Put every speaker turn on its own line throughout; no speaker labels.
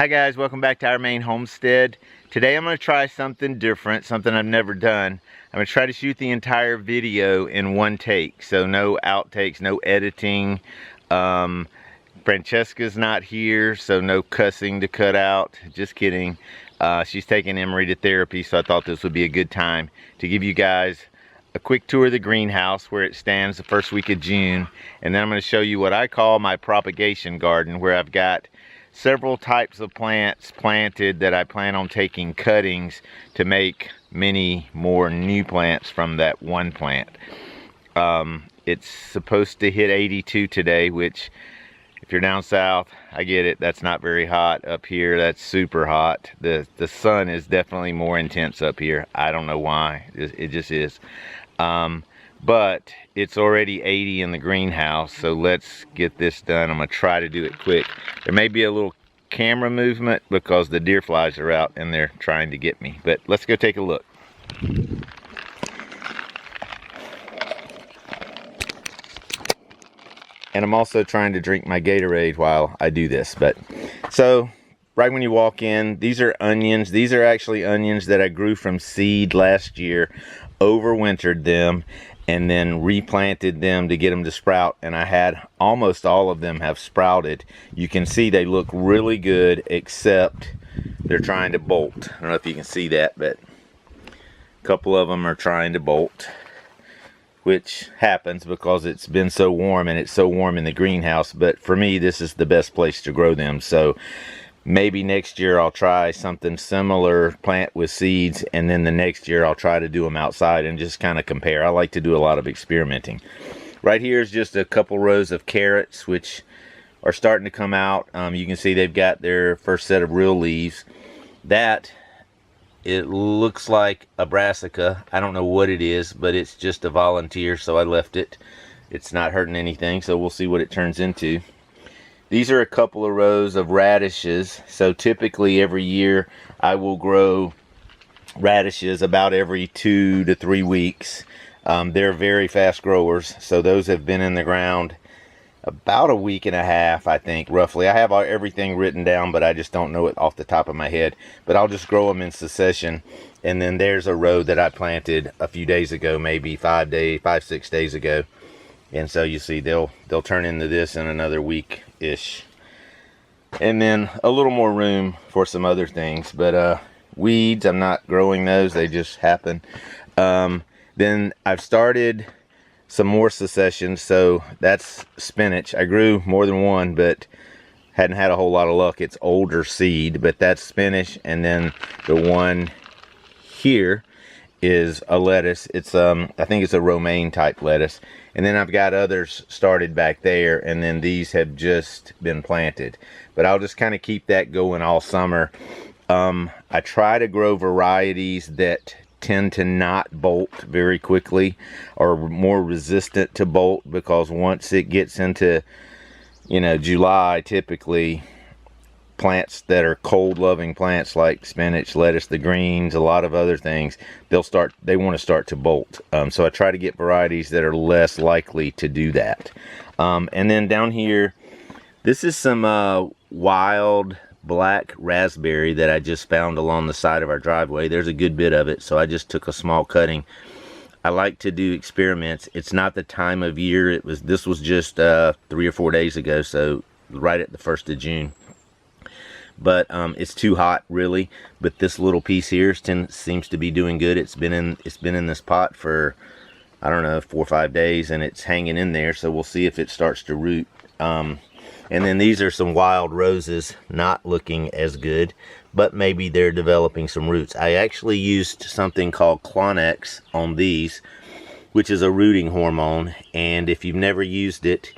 Hi guys, welcome back to our Maine homestead. Today I'm going to try something different, something I've never done. I'm going to try to shoot the entire video in one take, so no outtakes, no editing. Francesca's not here, so no cussing to cut out. Just kidding. She's taking Emery to therapy, so I thought this would be a good time to give you guys a quick tour of the greenhouse where it stands the first week of June. And then I'm going to show you what I call my propagation garden, where I've got several types of plants planted that I plan on taking cuttings to make many more new plants from that one plant. It's supposed to hit 82 today, which if you're down south, I get it, that's not very hot. Up here, that's super hot. The sun is definitely more intense up here. I don't know why, it just is. But it's already 80 in the greenhouse, so let's get this done. I'm gonna try to do it quick. There may be a little camera movement because the deer flies are out and they're trying to get me, but let's go take a look. And I'm also trying to drink my Gatorade while I do this. But so right when you walk in, these are onions. These are actually onions that I grew from seed last year, overwintered them, and then replanted them to get them to sprout. And I had almost all of them have sprouted. You can see they look really good, except they're trying to bolt. I don't know if you can see that, but a couple of them are trying to bolt, which happens because it's been so warm, and it's so warm in the greenhouse. But for me, this is the best place to grow them. So maybe next year I'll try something similar, plant with seeds, and then the next year I'll try to do them outside and just kind of compare. I like to do a lot of experimenting. Right here is just a couple rows of carrots, which are starting to come out. You can see they've got their first set of real leaves. That, it looks like a brassica. I don't know what it is, but it's just a volunteer, so I left it. It's not hurting anything, so we'll see what it turns into. These are a couple of rows of radishes. So typically every year I will grow radishes about every 2 to 3 weeks. They're very fast growers, so those have been in the ground about a week and a half, I think, roughly. I have everything written down, but I just don't know it off the top of my head. But I'll just grow them in succession. And then there's a row that I planted a few days ago, maybe 5-6 days ago. And so you see they'll turn into this in another week-ish. And then a little more room for some other things. But weeds, I'm not growing those, they just happen. Then I've started some more successions, so that's spinach. I grew more than one, but hadn't had a whole lot of luck. It's older seed, but that's spinach. And then the one here is a lettuce. It's I think it's a romaine type lettuce. And then I've got others started back there, and then these have just been planted. But I'll just kind of keep that going all summer. I try to grow varieties that tend to not bolt very quickly, or more resistant to bolt, because once it gets into, you know, July, typically plants that are cold loving plants like spinach, lettuce, the greens, a lot of other things, they want to start to bolt. So I try to get varieties that are less likely to do that. And then down here, this is some wild black raspberry that I just found along the side of our driveway. There's a good bit of it, so I just took a small cutting. I like to do experiments. It's not the time of year. This was just 3 or 4 days ago, so right at the 1st of June. But it's too hot, really. But this little piece here seems to be doing good. It's been in this pot for, I don't know, 4 or 5 days, and it's hanging in there. So we'll see if it starts to root. And then these are some wild roses, not looking as good, but maybe they're developing some roots. I actually used something called Clonex on these, which is a rooting hormone. And if you've never used it,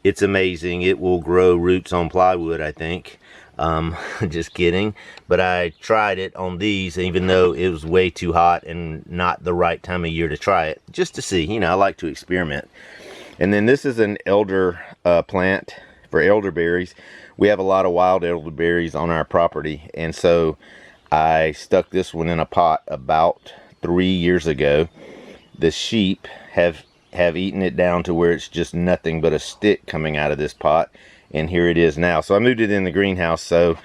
it's amazing. It will grow roots on plywood, I think. Just kidding. But I tried it on these, even though it was way too hot and not the right time of year to try it, just to see. You know, I like to experiment. And then this is an elder plant for elderberries. We have a lot of wild elderberries on our property, and so I stuck this one in a pot about 3 years ago. The sheep have eaten it down to where it's just nothing but a stick coming out of this pot, and here it is now. So I moved it in the greenhouse, so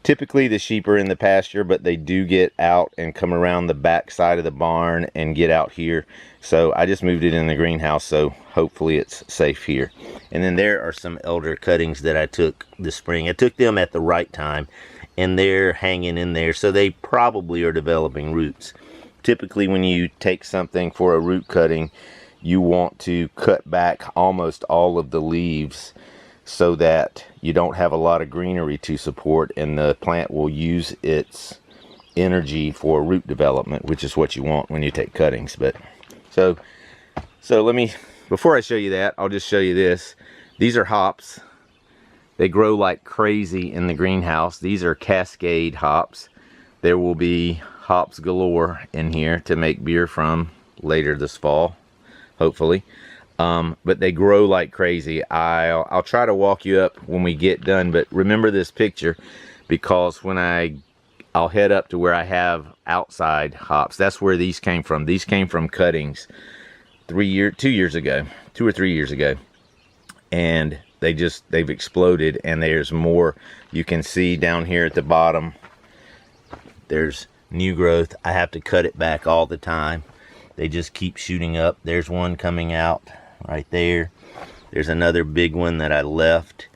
Typically the sheep are in the pasture, but they do get out and come around the back side of the barn and get out here. So I just moved it in the greenhouse, so hopefully it's safe here. And then there are some elder cuttings that I took this spring. I took them at the right time, and they're hanging in there, so they probably are developing roots. Typically when you take something for a root cutting, you want to cut back almost all of the leaves so that you don't have a lot of greenery to support, and the plant will use its energy for root development, which is what you want when you take cuttings. But so let me, before I show you that, I'll just show you this. These are hops. They grow like crazy in the greenhouse. These are Cascade hops. There will be hops galore in here to make beer from later this fall, hopefully. But they grow like crazy. I'll try to walk you up when we get done, but remember this picture, because when I'll head up to where I have outside hops. That's where these came from. These came from cuttings 2 or 3 years ago. And they've exploded, and there's more. You can see down here at the bottom, there's new growth. I have to cut it back all the time. They just keep shooting up. There's one coming out right there. There's another big one that I left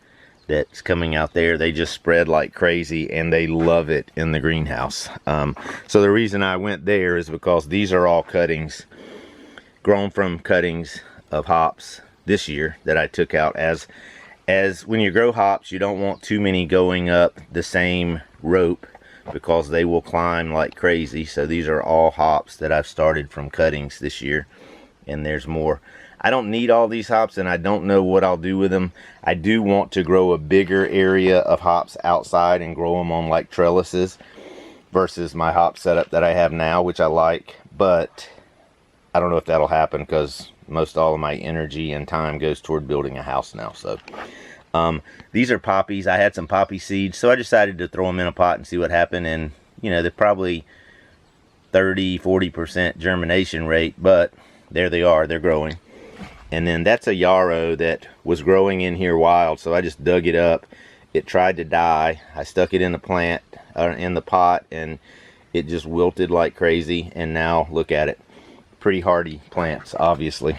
that's coming out there. They just spread like crazy, and they love it in the greenhouse. So the reason I went there is because these are all cuttings, grown from cuttings of hops this year that I took out. As when you grow hops, you don't want too many going up the same rope, because they will climb like crazy. So these are all hops that I've started from cuttings this year, and there's more. I don't need all these hops, and I don't know what I'll do with them. I do want to grow a bigger area of hops outside and grow them on like trellises versus my hop setup that I have now, which I like, but I don't know if that'll happen because most all of my energy and time goes toward building a house now. So these are poppies. I had some poppy seeds, so I decided to throw them in a pot and see what happened. And you know, they're probably 30-40% germination rate, but there they are, they're growing. And then that's a yarrow that was growing in here wild, so I just dug it up. It tried to die. I stuck it in the plant, in the pot, and it just wilted like crazy. And now look at it, pretty hardy plants, obviously.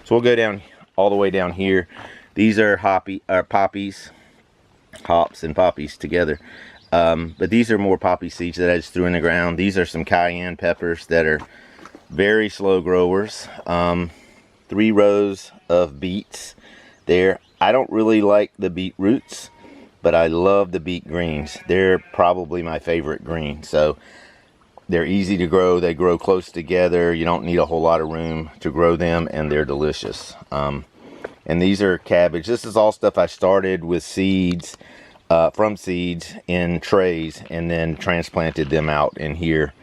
So we'll go down all the way down here. These are poppies, hops and poppies together. But these are more poppy seeds that I just threw in the ground. These are some cayenne peppers that are very slow growers. 3 rows of beets there. I don't really like the beet roots, but I love the beet greens. They're probably my favorite green. So they're easy to grow. They grow close together. You don't need a whole lot of room to grow them, and they're delicious. And these are cabbage. This is all stuff I started with seeds, from seeds in trays, and then transplanted them out in here,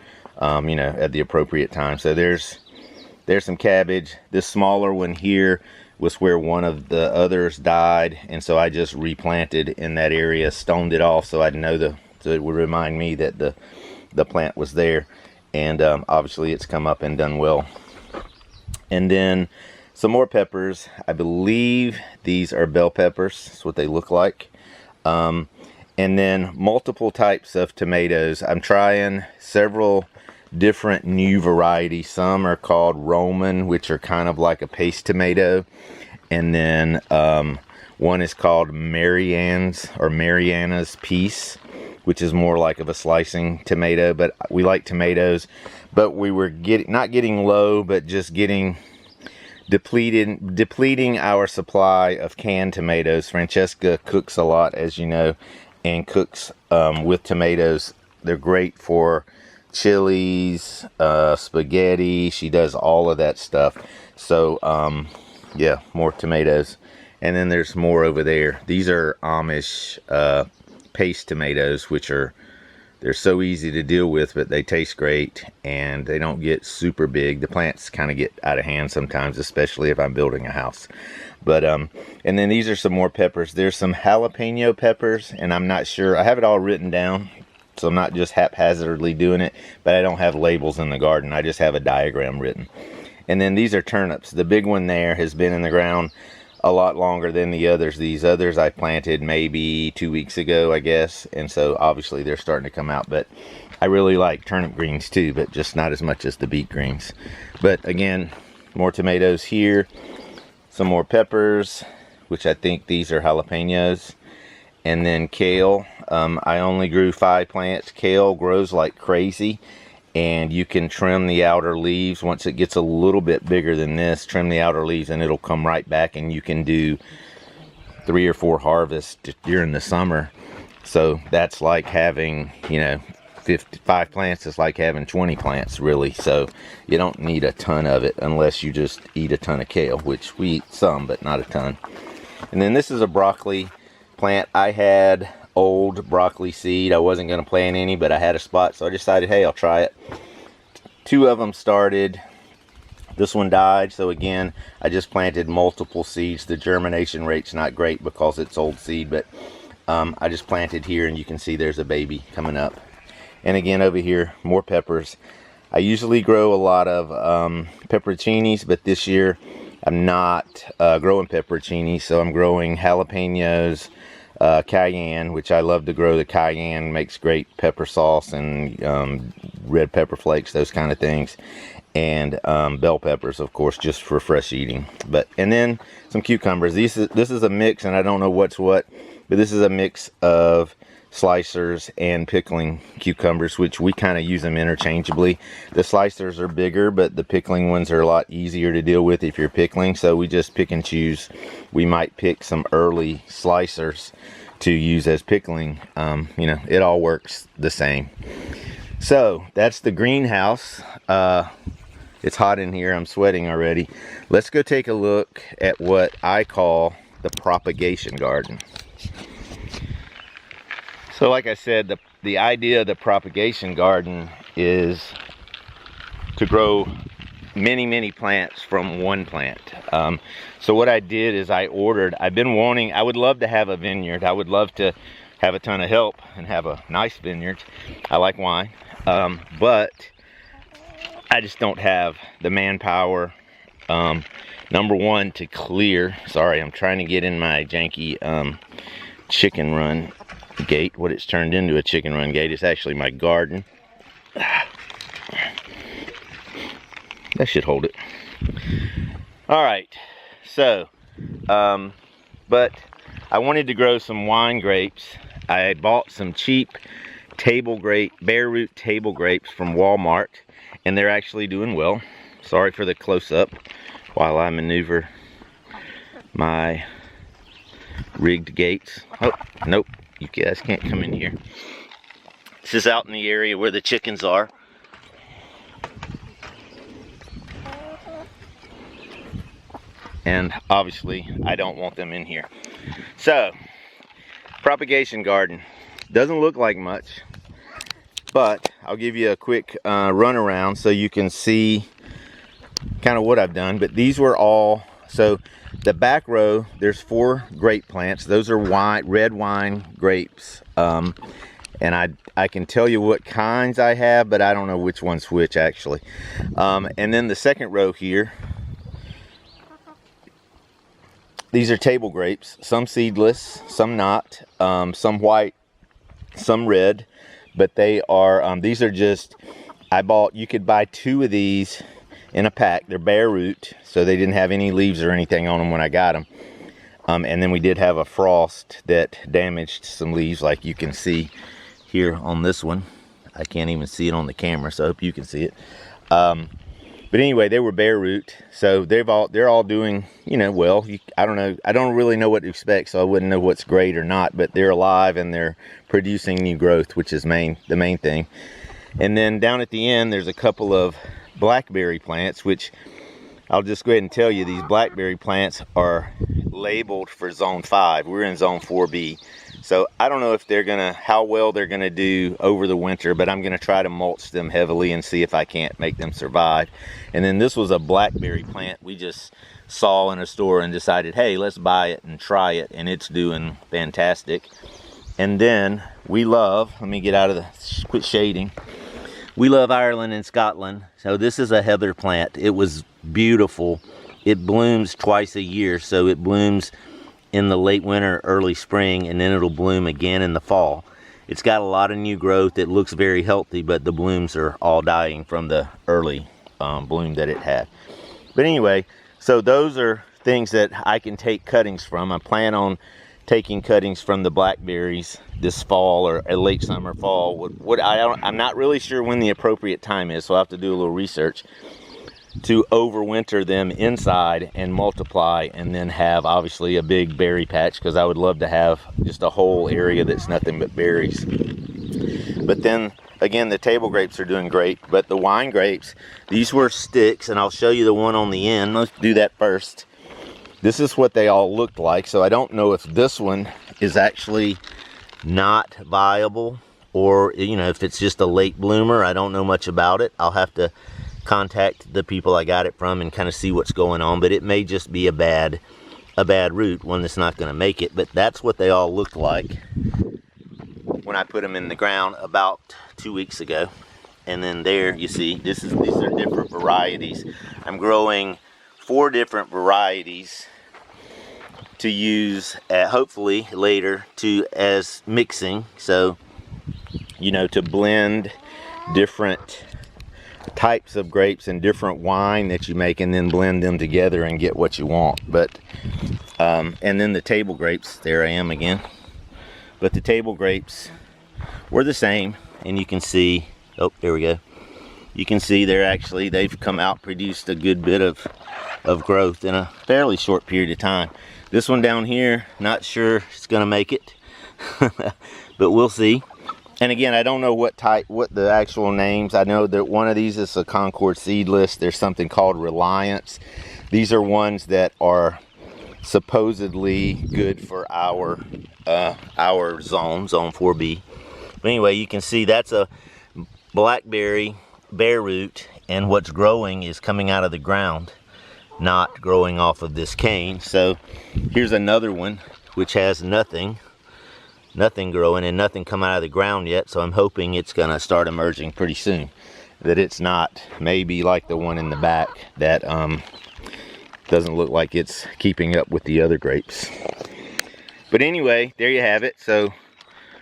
you know, at the appropriate time. So there's some cabbage. This smaller one here was where one of the others died, and so I just replanted in that area, stoned it off so I'd know so it would remind me that the plant was there. And obviously it's come up and done well. And then some more peppers. I believe these are bell peppers. That's what they look like. And then multiple types of tomatoes. I'm trying several different new varieties. Some are called Roman, which are kind of like a paste tomato. And then one is called Mariana's Peace, which is more like of a slicing tomato. But we like tomatoes. But we were not getting low, but just getting depleting our supply of canned tomatoes. Francesca cooks a lot, as you know, and cooks with tomatoes. They're great for chilies, spaghetti. She does all of that stuff. So yeah, more tomatoes. And then there's more over there. These are Amish paste tomatoes, which they're so easy to deal with, but they taste great, and they don't get super big. The plants kind of get out of hand sometimes, especially if I'm building a house. But and then these are some more peppers. There's some jalapeno peppers, and I'm not sure. I have it all written down, so I'm not just haphazardly doing it, but I don't have labels in the garden. I just have a diagram written. And then these are turnips. The big one there has been in the ground a lot longer than the others. These others I planted maybe 2 weeks ago, I guess, and so obviously they're starting to come out. But I really like turnip greens too, but just not as much as the beet greens. But again, more tomatoes here, some more peppers, which I think these are jalapenos, and then kale. I only grew 5 plants. Kale grows like crazy, and you can trim the outer leaves. Once it gets a little bit bigger than this, trim the outer leaves and it'll come right back, and you can do 3 or 4 harvests during the summer. So that's like having, you know, 55 plants is like having 20 plants, really. So you don't need a ton of it unless you just eat a ton of kale, which we eat some, but not a ton. And then this is a broccoli plant. I had old broccoli seed. I wasn't going to plant any, but I had a spot, so I decided, hey, I'll try it. 2 of them started. This one died, so again, I just planted multiple seeds. The germination rate's not great because it's old seed, but I just planted here, and you can see there's a baby coming up. And again, over here, more peppers. I usually grow a lot of pepperoncinis, but this year I'm not growing pepperoncinis, so I'm growing jalapenos, cayenne, which I love to grow. The cayenne makes great pepper sauce, and red pepper flakes, those kind of things, and bell peppers, of course, just for fresh eating. And then some cucumbers. This is a mix, and I don't know what's what, but this is a mix of slicers and pickling cucumbers, which we kind of use them interchangeably. The slicers are bigger, but the pickling ones are a lot easier to deal with if you're pickling, so we just pick and choose. We might pick some early slicers to use as pickling. You know, it all works the same. So that's the greenhouse. It's hot in here. I'm sweating already. Let's go take a look at what I call the propagation garden. So like I said, the idea of the propagation garden is to grow many plants from one plant. So what I did is I would love to have a vineyard. I would love to have a ton of help and have a nice vineyard. I like wine, but I just don't have the manpower, number one, to clear. Sorry, I'm trying to get in my janky chicken run gate. What it's turned into a chicken run gate is actually my garden. That should hold it. All right, so but I wanted to grow some wine grapes. I bought some cheap bare root table grapes from Walmart, and they're actually doing well. Sorry for the close-up while I maneuver my rigged gates. Oh, nope. You guys can't come in here. This is out in the area where the chickens are. And obviously, I don't want them in here. So, propagation garden. Doesn't look like much, but I'll give you a quick run around so you can see kind of what I've done. But these were all, so the back row, there's 4 grape plants. Those are red wine grapes. And I can tell you what kinds I have, but I don't know which one's which, actually. And then the second row here, these are table grapes. Some seedless, some not. Some white, some red. But they are, these are just, you could buy 2 of these in a pack. They're bare root, so they didn't have any leaves or anything on them when I got them. And then we did have a frost that damaged some leaves, like you can see here on this one. I can't even see it on the camera, so I hope you can see it. But anyway, they were bare root, so they're all doing, you know, well. I don't know. I don't really know what to expect, so I wouldn't know what's great or not. But they're alive and they're producing new growth, which is the main thing. And then down at the end, there's a couple of blackberry plants, which I'll just go ahead and tell you, these blackberry plants are labeled for zone 5. We're in zone 4B. So I don't know if how well they're gonna do over the winter, but I'm gonna try to mulch them heavily and see if I can't make them survive. And then this was a blackberry plant we just saw in a store and decided, hey, let's buy it and try it, and it's doing fantastic. And then we love, let me get out of quit shading. We love Ireland and Scotland. So this is a heather plant. It was beautiful it blooms twice a year. So it blooms in the late winter, early spring, and then it'll bloom again in the fall. It's got a lot of new growth. It looks very healthy, but the blooms are all dying from the early bloom that it had. But anyway, so those are things that I can take cuttings from. I plan on taking cuttings from the blackberries this fall, or late summer, fall. I'm not really sure when the appropriate time is, so I'll have to do a little research to overwinter them inside and multiply, and then have obviously a big berry patch, because I would love to have just a whole area that's nothing but berries. But then again, the table grapes are doing great, but the wine grapes, these were sticks, and I'll show you the one on the end. Let's do that first. This is what they all looked like, so I don't know if this one is actually not viable, or you know, if it's just a late bloomer. I don't know much about it. I'll have to contact the people I got it from and kind of see what's going on, but it may just be a bad root, one that's not going to make it. But that's what they all looked like when I put them in the ground about 2 weeks ago. And then there you see, these are different varieties. I'm growing 4 different varieties to use hopefully later as mixing, so you know, to blend different types of grapes and different wine that you make, and then blend them together and get what you want. But and then the table grapes, there I am again. But the table grapes were the same, and you can see, oh, there we go. You can see they've come out, produced a good bit of growth in a fairly short period of time. This one down here, not sure it's gonna make it, but we'll see. And again, I don't know what the actual names. I know that one of these is a Concord seedless. There's something called Reliance. These are ones that are supposedly good for our zone 4B. But anyway, you can see that's a blackberry bare root, and what's growing is coming out of the ground, not growing off of this cane. So here's another one which has nothing growing and nothing come out of the ground yet. So I'm hoping it's gonna start emerging pretty soon, that it's not maybe like the one in the back that doesn't look like it's keeping up with the other grapes. But anyway, there you have it. So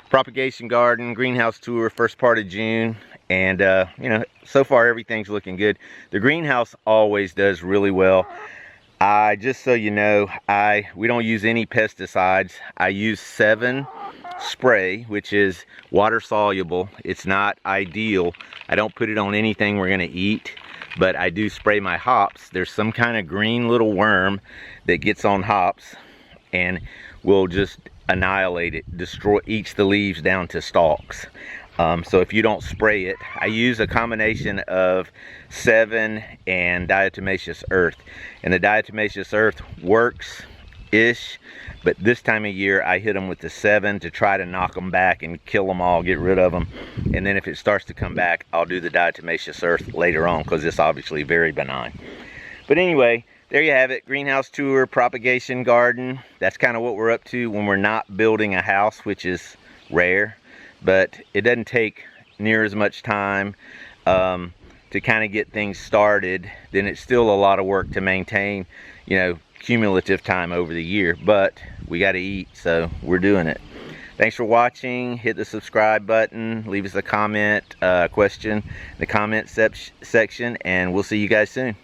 propagation garden, greenhouse tour, first part of June. And you know, so far everything's looking good. The greenhouse always does really well. Just so you know, we don't use any pesticides. I use 7 spray, which is water soluble. It's not ideal. I don't put it on anything we're gonna eat, but I do spray my hops. There's some kind of green little worm that gets on hops and will just annihilate it, eats the leaves down to stalks. So if you don't spray it, I use a combination of 7 and diatomaceous earth. And the diatomaceous earth works-ish, but this time of year I hit them with the 7 to try to knock them back and kill them all, get rid of them. And then if it starts to come back, I'll do the diatomaceous earth later on, because it's obviously very benign. But anyway, there you have it. Greenhouse tour, propagation garden. That's kind of what we're up to when we're not building a house, which is rare. But it doesn't take near as much time to kind of get things started. Then it's still a lot of work to maintain, you know, cumulative time over the year. But we got to eat, so we're doing it. Thanks for watching. Hit the subscribe button. Leave us a comment, question in the comment section, and we'll see you guys soon.